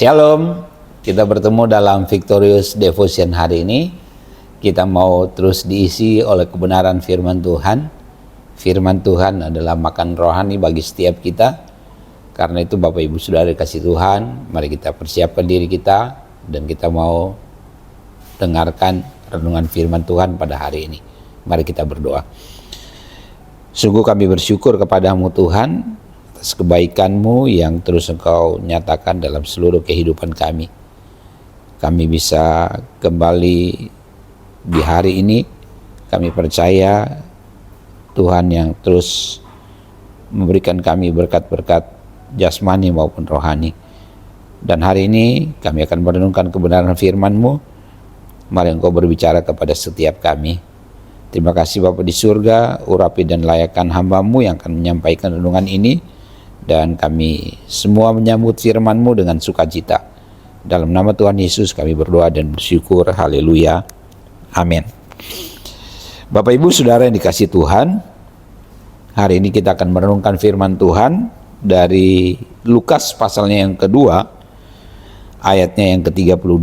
Shalom, kita bertemu dalam Victorious Devotion hari ini. Kita mau terus diisi oleh kebenaran firman Tuhan. Firman Tuhan adalah makan rohani bagi setiap kita. Karena itu Bapak Ibu Saudara kasih Tuhan, mari kita persiapkan diri kita dan kita mau dengarkan renungan firman Tuhan pada hari ini. Mari kita berdoa. Sungguh kami bersyukur kepadamu Tuhan atas kebaikan-Mu yang terus Engkau nyatakan dalam seluruh kehidupan kami. Kami bisa kembali di hari ini, kami percaya Tuhan yang terus memberikan kami berkat-berkat jasmani maupun rohani. Dan hari ini kami akan merenungkan kebenaran firman-Mu. Mari Engkau berbicara kepada setiap kami. Terima kasih Bapa di surga, urapi dan layakkan hamba-Mu yang akan menyampaikan renungan ini. Dan kami semua menyambut firman-Mu dengan sukacita. Dalam nama Tuhan Yesus kami berdoa dan bersyukur. Haleluya. Amin. Bapak Ibu Saudara yang dikasih Tuhan, hari ini kita akan merenungkan firman Tuhan dari Lukas pasalnya yang kedua, ayatnya yang ke-32.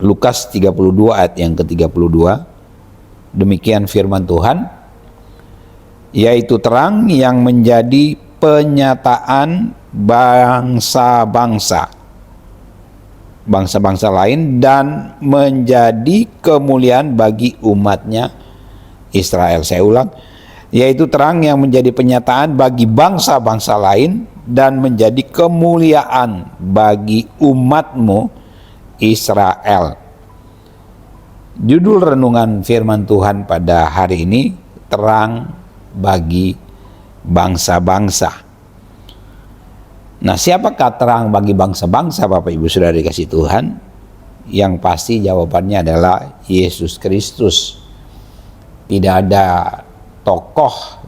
Lukas 32 ayat yang ke-32. Demikian firman Tuhan, yaitu terang yang menjadi penyataan bangsa-bangsa lain dan menjadi kemuliaan bagi umatnya Israel. Saya ulang, yaitu terang yang menjadi penyataan bagi bangsa-bangsa lain dan menjadi kemuliaan bagi umatmu Israel. Judul renungan firman Tuhan pada hari ini, terang bagi bangsa-bangsa. Nah, siapakah terang bagi bangsa-bangsa Bapak Ibu Saudara dikasih Tuhan? Yang pasti jawabannya adalah Yesus Kristus. Tidak ada tokoh,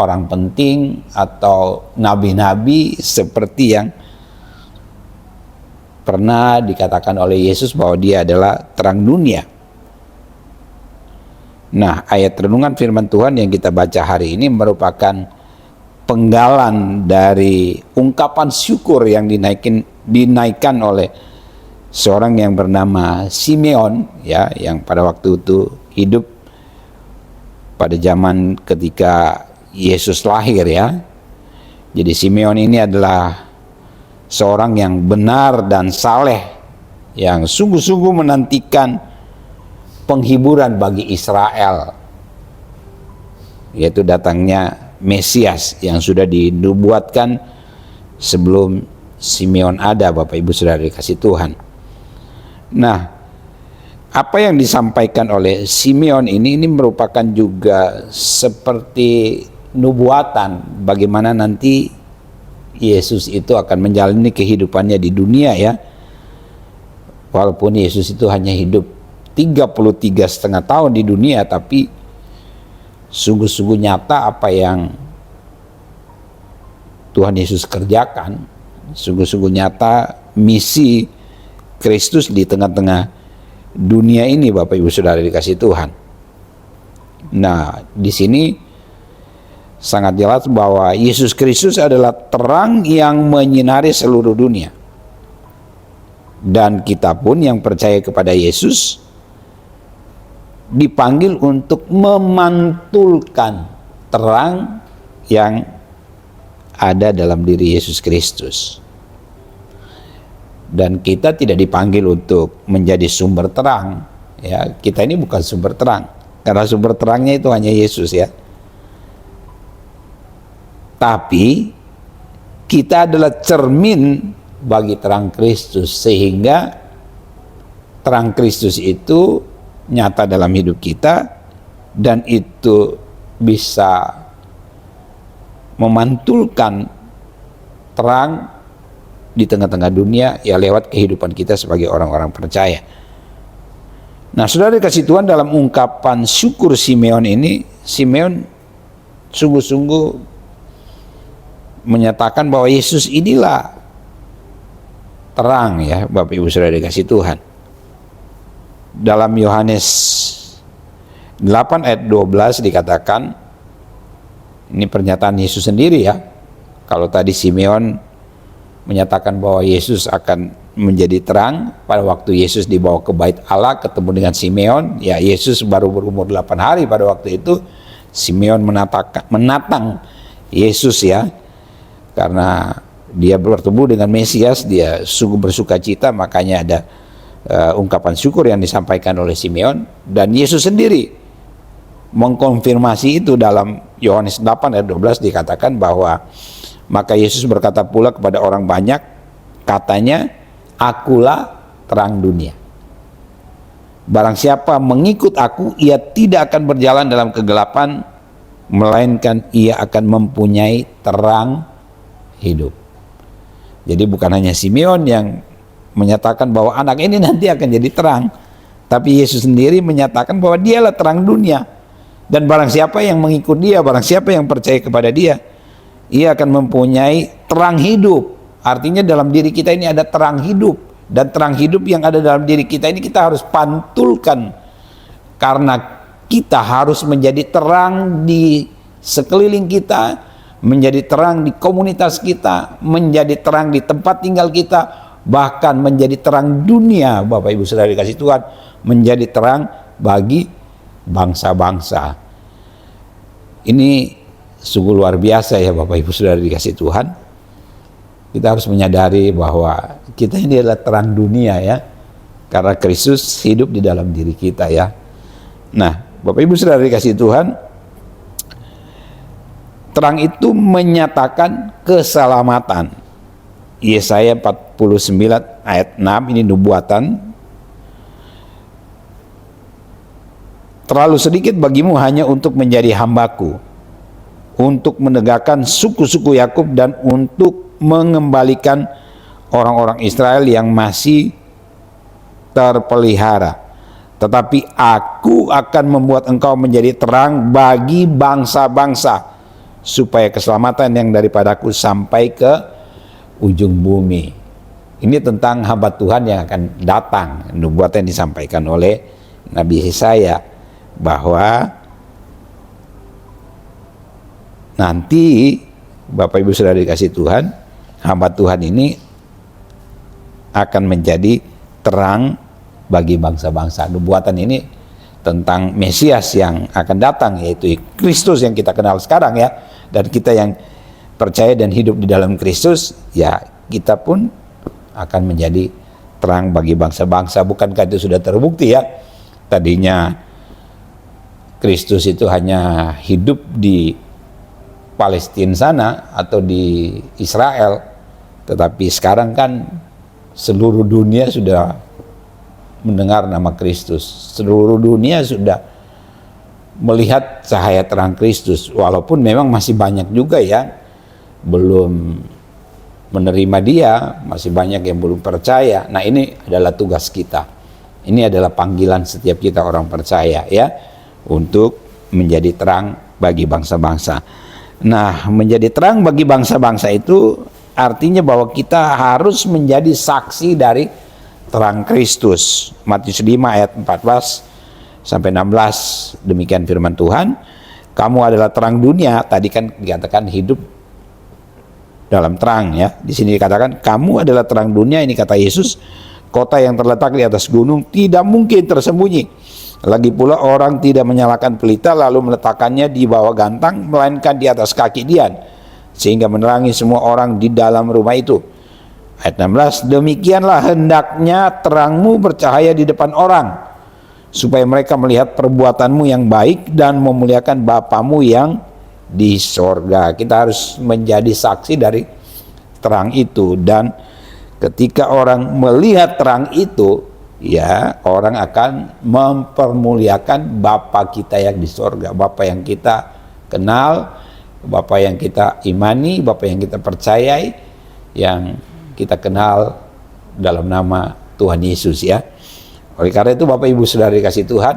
orang penting atau nabi-nabi seperti yang pernah dikatakan oleh Yesus bahwa dia adalah terang dunia. Nah, ayat renungan firman Tuhan yang kita baca hari ini merupakan penggalan dari ungkapan syukur yang dinaikkan oleh seorang yang bernama Simeon, ya, yang pada waktu itu hidup pada zaman ketika Yesus lahir, ya. Jadi Simeon ini adalah seorang yang benar dan saleh, yang sungguh-sungguh menantikan penghiburan bagi Israel, yaitu datangnya Mesias yang sudah dinubuatkan sebelum Simeon ada, Bapak Ibu Saudara dikasih Tuhan. Nah, apa yang disampaikan oleh Simeon ini merupakan juga seperti nubuatan bagaimana nanti Yesus itu akan menjalani kehidupannya di dunia, ya. Walaupun Yesus itu hanya hidup 33,5 tahun di dunia, tapi sungguh-sungguh nyata apa yang Tuhan Yesus kerjakan. Sungguh-sungguh nyata misi Kristus di tengah-tengah dunia ini, Bapak Ibu Saudara dikasih Tuhan. Nah, di sini sangat jelas bahwa Yesus Kristus adalah terang yang menyinari seluruh dunia. Dan kita pun yang percaya kepada Yesus dipanggil untuk memantulkan terang yang ada dalam diri Yesus Kristus. Dan kita tidak dipanggil untuk menjadi sumber terang, ya. Kita ini bukan sumber terang, karena sumber terangnya itu hanya Yesus, ya. Tapi kita adalah cermin bagi terang Kristus, sehingga terang Kristus itu nyata dalam hidup kita dan itu bisa memantulkan terang di tengah-tengah dunia, ya, lewat kehidupan kita sebagai orang-orang percaya. Nah, saudara dikasih Tuhan, dalam ungkapan syukur Simeon ini, Simeon sungguh-sungguh menyatakan bahwa Yesus inilah terang, ya, Bapak Ibu Saudara dikasih Tuhan. Dalam Yohanes 8 ayat 12 dikatakan, ini pernyataan Yesus sendiri, ya. Kalau tadi Simeon menyatakan bahwa Yesus akan menjadi terang. Pada waktu Yesus dibawa ke bait Allah ketemu dengan Simeon, ya Yesus baru berumur 8 hari pada waktu itu. Simeon menatang Yesus ya, karena dia bertemu dengan Mesias, dia sungguh bersuka cita, makanya ada ungkapan syukur yang disampaikan oleh Simeon. Dan Yesus sendiri mengkonfirmasi itu dalam Yohanes 8 ayat 12 dikatakan bahwa maka Yesus berkata pula kepada orang banyak, katanya, akulah terang dunia. Barang siapa mengikut aku, ia tidak akan berjalan dalam kegelapan, melainkan ia akan mempunyai terang hidup. Jadi bukan hanya Simeon yang menyatakan bahwa anak ini nanti akan jadi terang, tapi Yesus sendiri menyatakan bahwa dialah terang dunia. Dan barang siapa yang mengikut dia, barang siapa yang percaya kepada dia, ia akan mempunyai terang hidup. Artinya dalam diri kita ini ada terang hidup. Dan terang hidup yang ada dalam diri kita ini kita harus pantulkan. Karena kita harus menjadi terang di sekeliling kita, menjadi terang di komunitas kita, menjadi terang di tempat tinggal kita, bahkan menjadi terang dunia, Bapak Ibu Saudara dikasih Tuhan, menjadi terang bagi bangsa-bangsa. Ini sungguh luar biasa ya Bapak Ibu Saudara dikasih Tuhan. Kita harus menyadari bahwa kita ini adalah terang dunia ya, karena Kristus hidup di dalam diri kita ya. Nah Bapak Ibu Saudara dikasih Tuhan, terang itu menyatakan keselamatan. Yesaya 49 ayat 6 ini nubuatan. Terlalu sedikit bagimu hanya untuk menjadi hambaku, untuk menegakkan suku-suku Yakub dan untuk mengembalikan orang-orang Israel yang masih terpelihara. Tetapi aku akan membuat engkau menjadi terang bagi bangsa-bangsa, supaya keselamatan yang daripadaku sampai ke ujung bumi. Ini tentang hamba Tuhan yang akan datang, nubuatan yang disampaikan oleh Nabi Yesaya, bahwa nanti Bapak Ibu Saudara dikasih Tuhan, hamba Tuhan ini akan menjadi terang bagi bangsa-bangsa. Nubuatan ini tentang Mesias yang akan datang, yaitu Kristus yang kita kenal sekarang ya. Dan kita yang percaya dan hidup di dalam Kristus, ya kita pun akan menjadi terang bagi bangsa-bangsa. Bukankah itu sudah terbukti ya? Tadinya Kristus itu hanya hidup di Palestina sana atau di Israel, tetapi sekarang kan seluruh dunia sudah mendengar nama Kristus, seluruh dunia sudah melihat cahaya terang Kristus, walaupun memang masih banyak juga ya belum menerima dia, masih banyak yang belum percaya. Nah ini adalah tugas kita, ini adalah panggilan setiap kita orang percaya ya, untuk menjadi terang bagi bangsa-bangsa. Nah, menjadi terang bagi bangsa-bangsa itu artinya bahwa kita harus menjadi saksi dari terang Kristus. Matius 5 ayat 14 sampai 16, demikian firman Tuhan. Kamu adalah terang dunia. Tadi kan dikatakan hidup dalam terang ya. Di sini dikatakan kamu adalah terang dunia, ini kata Yesus. Kota yang terletak di atas gunung tidak mungkin tersembunyi. Lagi pula orang tidak menyalakan pelita lalu meletakkannya di bawah gantang, melainkan di atas kaki dian, sehingga menerangi semua orang di dalam rumah itu. Ayat 16, demikianlah hendaknya terangmu bercahaya di depan orang, supaya mereka melihat perbuatanmu yang baik dan memuliakan Bapamu yang di sorga. Kita harus menjadi saksi dari terang itu, dan ketika orang melihat terang itu, ya orang akan mempermuliakan Bapa kita yang di sorga, Bapa yang kita kenal, Bapa yang kita imani, Bapa yang kita percayai, yang kita kenal dalam nama Tuhan Yesus ya. Oleh karena itu Bapak Ibu Saudara dikasih Tuhan,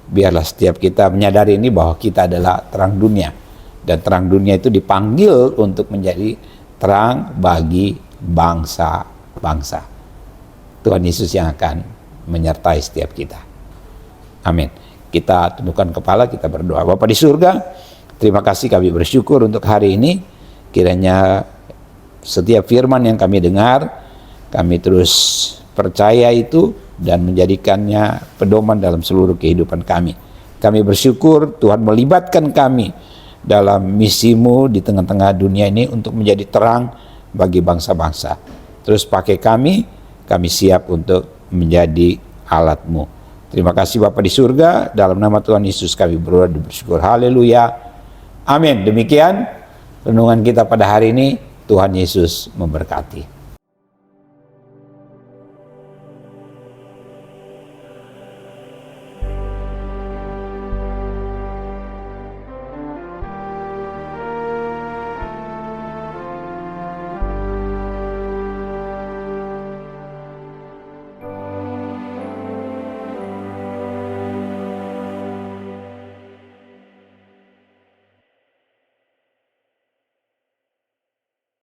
biarlah setiap kita menyadari ini bahwa kita adalah terang dunia, dan terang dunia itu dipanggil untuk menjadi terang bagi bangsa-bangsa. Tuhan Yesus yang akan menyertai setiap kita. Amin. Kita tundukkan kepala, kita berdoa. Bapa di surga, terima kasih, kami bersyukur untuk hari ini. Kiranya Setiap firman yang kami dengar, kami terus percaya itu dan menjadikannya pedoman dalam seluruh kehidupan kami. Kami bersyukur Tuhan melibatkan kami dalam misimu di tengah-tengah dunia ini untuk menjadi terang bagi bangsa-bangsa. Terus pakai kami siap untuk menjadi alat-Mu. Terima kasih Bapa di surga, dalam nama Tuhan Yesus kami berdoa dan bersyukur. Haleluya. Amin. Demikian renungan kita pada hari ini. Tuhan Yesus memberkati.